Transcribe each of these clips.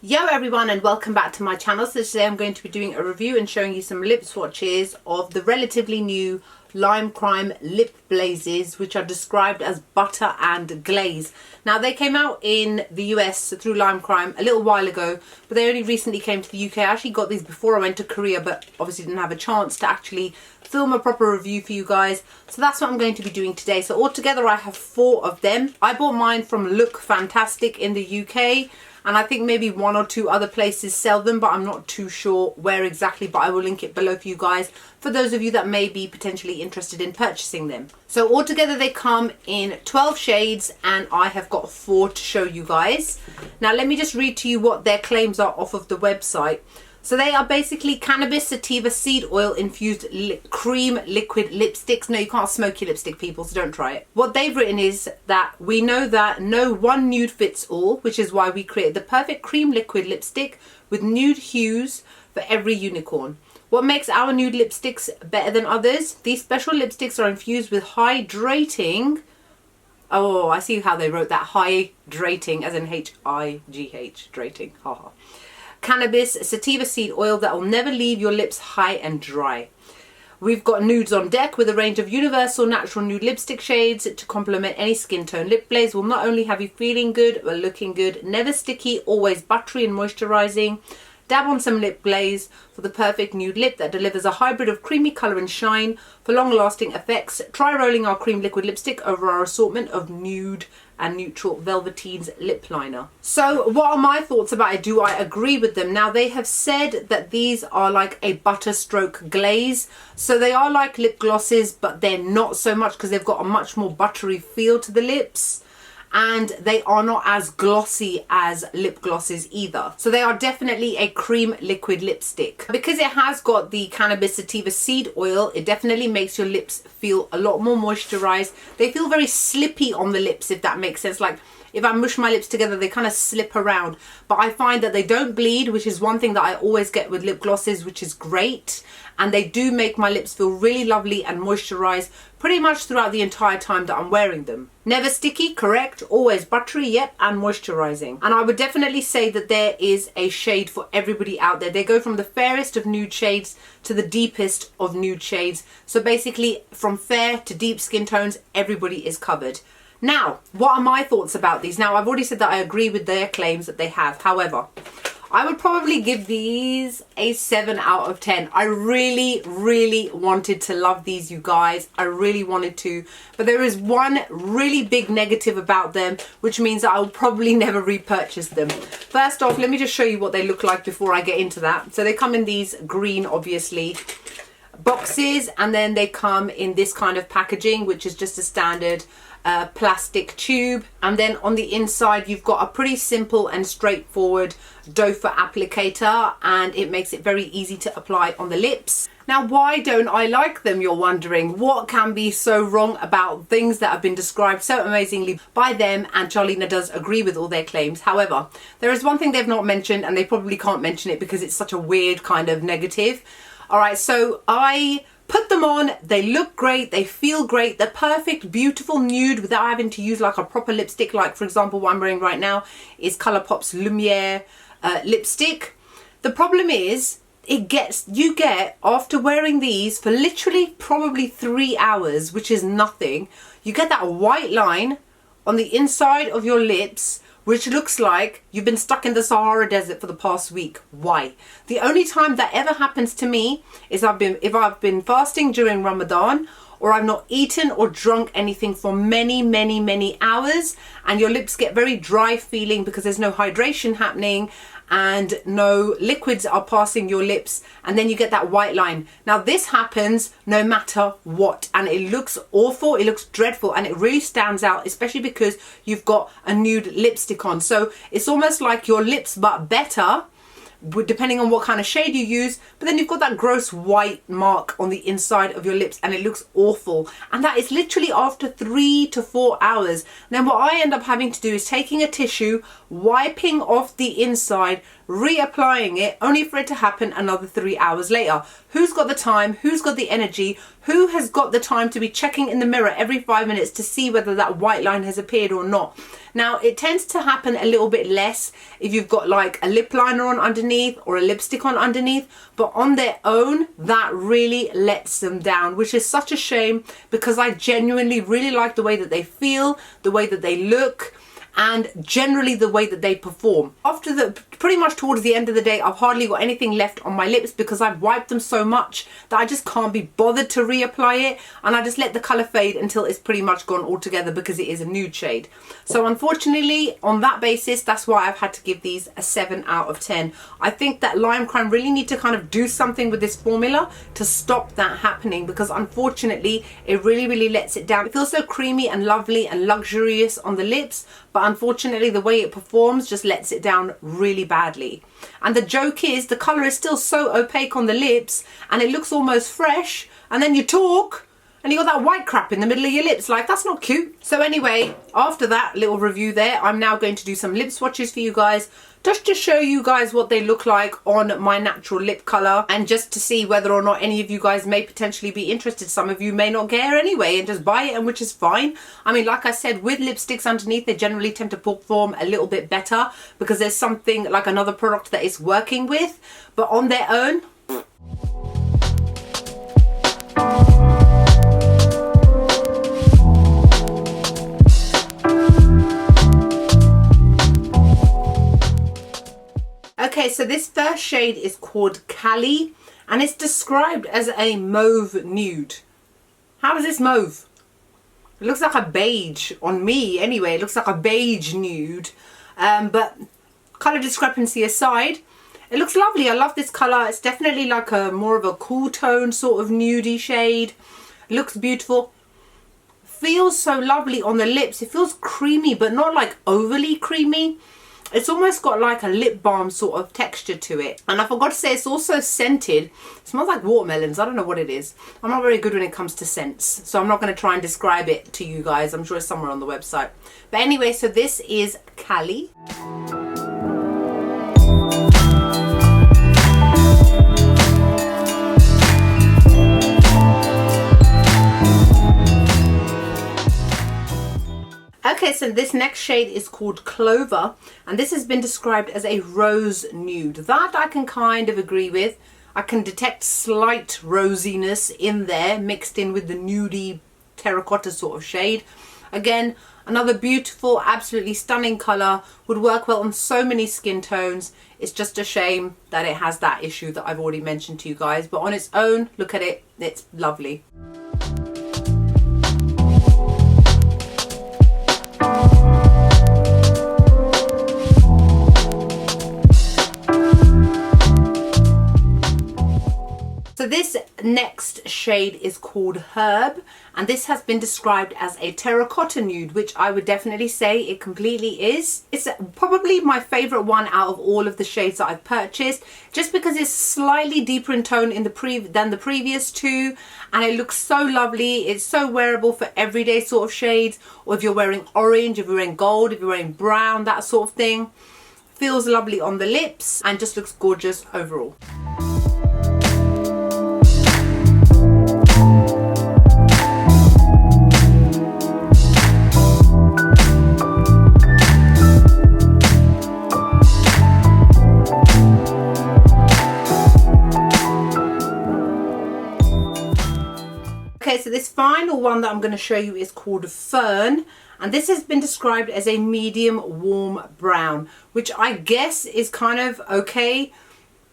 Yo everyone, and welcome back to my channel. So today I'm going to be doing a review and showing you some lip swatches of the relatively new Lime Crime lip glazes, which are described as butter and glaze. Now they came out in the US through Lime Crime a little while ago, but they only recently came to the UK. I actually got these before I went to Korea, but obviously didn't have a chance to actually film a proper review for you guys. So that's what I'm going to be doing today. So altogether I have 4 of them. I bought mine from Look Fantastic in the UK. And I think maybe 1 or 2 other places sell them, but I'm not too sure where exactly, but I will link it below for you guys, for those of you that may be potentially interested in purchasing them. So altogether they come in 12 shades, and I have got 4 to show you guys. Now let me just read to you what their claims are off of the website. So they are basically cannabis sativa seed oil infused cream liquid lipsticks. No, you can't smoke your lipstick, people, so don't try it. What they've written is that we know that no one nude fits all, which is why we created the perfect cream liquid lipstick with nude hues for every unicorn. What makes our nude lipsticks better than others? These special lipsticks are infused with hydrating. Oh, I see how they wrote that. Hydrating, as in H-I-G-H, drating, haha. Cannabis sativa seed oil that will never leave your lips high and dry. We've got nudes on deck with a range of universal natural nude lipstick shades to complement any skin tone. Lip glaze will not only have you feeling good but looking good. Never sticky, always buttery and moisturizing. Dab on some lip glaze for the perfect nude lip that delivers a hybrid of creamy colour and shine for long-lasting effects. Try rolling our cream liquid lipstick over our assortment of nude and neutral velveteens lip liner. So what are my thoughts about it? Do I agree with them? Now they have said that these are like a butter stroke glaze. So they are like lip glosses, but they're not so much because they've got a much more buttery feel to the lips. And they are not as glossy as lip glosses either. So they are definitely a cream liquid lipstick. Because it has got the cannabis sativa seed oil, it definitely makes your lips feel a lot more moisturized. They feel very slippy on the lips, if that makes sense. Like if I mush my lips together, they kind of slip around. But I find that they don't bleed, which is one thing that I always get with lip glosses, which is great. And they do make my lips feel really lovely and moisturized pretty much throughout the entire time that I'm wearing them. Never sticky, correct, always buttery, yep, and moisturizing. And I would definitely say that there is a shade for everybody out there. They go from the fairest of nude shades to the deepest of nude shades. So basically from fair to deep skin tones, everybody is covered. Now, what are my thoughts about these? Now, I've already said that I agree with their claims that they have. However, I would probably give these a 7 out of 10. I really wanted to love these, you guys. I really wanted to. But there is one really big negative about them, which means that I will probably never repurchase them. First off, let me just show you what they look like before I get into that. So they come in these green, obviously, boxes, and then they come in this kind of packaging, which is just a standard plastic tube. And then on the inside you've got a pretty simple and straightforward doe foot applicator, and it makes it very easy to apply on the lips. Now, why don't I like them, you're wondering? What can be so wrong about things that have been described so amazingly by them? And Eyeliner does agree with all their claims. However, there is one thing they've not mentioned, and they probably can't mention it because it's such a weird kind of negative. All right, so I put them on, they look great, they feel great, they're perfect, beautiful nude without having to use like a proper lipstick. Like for example, what I'm wearing right now is Colourpop's Lumiere lipstick. The problem is, you get after wearing these for literally probably 3 hours, which is nothing, you get that white line on the inside of your lips, which looks like you've been stuck in the Sahara Desert for the past week. Why? The only time that ever happens to me is if I've been fasting during Ramadan, or I've not eaten or drunk anything for many hours, and your lips get very dry feeling because there's no hydration happening and no liquids are passing your lips, and then you get that white line. Now this happens no matter what, and it looks awful, it looks dreadful, and it really stands out, especially because you've got a nude lipstick on. So it's almost like your lips but better, depending on what kind of shade you use, but then you've got that gross white mark on the inside of your lips, and it looks awful. And that is literally after 3 to 4 hours. Then what I end up having to do is taking a tissue, wiping off the inside, reapplying it only for it to happen another 3 hours later. Who's got the time? Who's got the energy? Who has got the time to be checking in the mirror every 5 minutes to see whether that white line has appeared or not? Now, it tends to happen a little bit less if you've got like a lip liner on underneath or a lipstick on underneath, but on their own, that really lets them down, which is such a shame because I genuinely really like the way that they feel, the way that they look, and generally the way that they perform. Pretty much towards the end of the day, I've hardly got anything left on my lips because I've wiped them so much that I just can't be bothered to reapply it, and I just let the colour fade until it's pretty much gone altogether because it is a nude shade. So unfortunately, on that basis, that's why I've had to give these a 7 out of 10. I think that Lime Crime really need to kind of do something with this formula to stop that happening, because unfortunately it really lets it down. It feels so creamy and lovely and luxurious on the lips, but unfortunately the way it performs just lets it down really badly. And the joke is the colour is still so opaque on the lips and it looks almost fresh, and then you talk and you got that white crap in the middle of your lips. Like, that's not cute. So anyway, after that little review there, I'm now going to do some lip swatches for you guys, just to show you guys what they look like on my natural lip colour, and just to see whether or not any of you guys may potentially be interested. Some of you may not care anyway and just buy it, and which is fine. I mean, like I said, with lipsticks underneath, they generally tend to perform a little bit better because there's something like another product that it's working with, but on their own, okay, so this first shade is called Cali, and it's described as a mauve nude. How is this mauve? It looks like a beige on me anyway. It looks like a beige nude. But colour discrepancy aside, it looks lovely. I love this colour. It's definitely like a more of a cool tone sort of nudie shade. It looks beautiful. Feels so lovely on the lips. It feels creamy, but not like overly creamy. It's almost got like a lip balm sort of texture to it. And I forgot to say, it's also scented. It smells like watermelons. I don't know what it is. I'm not very good when it comes to scents, so I'm not going to try and describe it to you guys. I'm sure it's somewhere on the website. But anyway, so this is Cali. Okay, so this next shade is called Clover, and this has been described as a rose nude. That I can kind of agree with. I can detect slight rosiness in there, mixed in with the nudie terracotta sort of shade. Again, another beautiful, absolutely stunning colour, would work well on so many skin tones. It's just a shame that it has that issue that I've already mentioned to you guys, but on its own, look at it, it's lovely. So this next shade is called Herb, and this has been described as a terracotta nude, which I would definitely say it completely is. It's probably my favourite one out of all of the shades that I've purchased, just because it's slightly deeper in tone than the previous two, and it looks so lovely. It's so wearable for everyday sort of shades, or if you're wearing orange, if you're wearing gold, if you're wearing brown, that sort of thing. Feels lovely on the lips and just looks gorgeous overall. Okay, so this final one that I'm going to show you is called Fern, and this has been described as a medium warm brown, which I guess is kind of okay.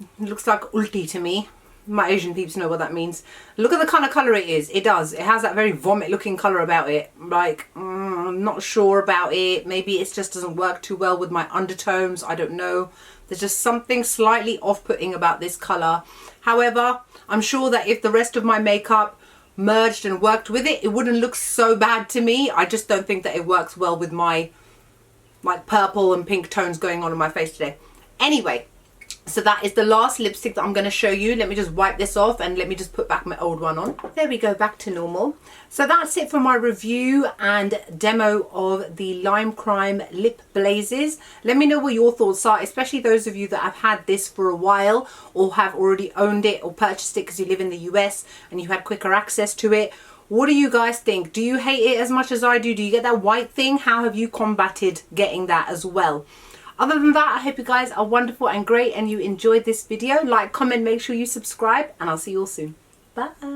It looks like ulti to me. My Asian peeps know what that means. Look at the kind of colour it is. It does. It has that very vomit looking colour about it. Like, I'm not sure about it. Maybe it just doesn't work too well with my undertones. I don't know. There's just something slightly off-putting about this colour. However, I'm sure that if the rest of my makeup merged and worked with it, it wouldn't look so bad to me. I just don't think that it works well with my like purple and pink tones going on in my face today. Anyway, So that is the last lipstick that I'm going to show you. Let me just wipe this off and let me just put back my old one on. There we go, back to normal. So that's it for my review and demo of the Lime Crime Lip Blazes. Let me know what your thoughts are, especially those of you that have had this for a while or have already owned it or purchased it because you live in the US and you had quicker access to it. What do you guys think? Do you hate it as much as I do? Do you get that white thing? How have you combated getting that as well? Other than that, I hope you guys are wonderful and great and you enjoyed this video. Like, comment, make sure you subscribe, and I'll see you all soon. Bye.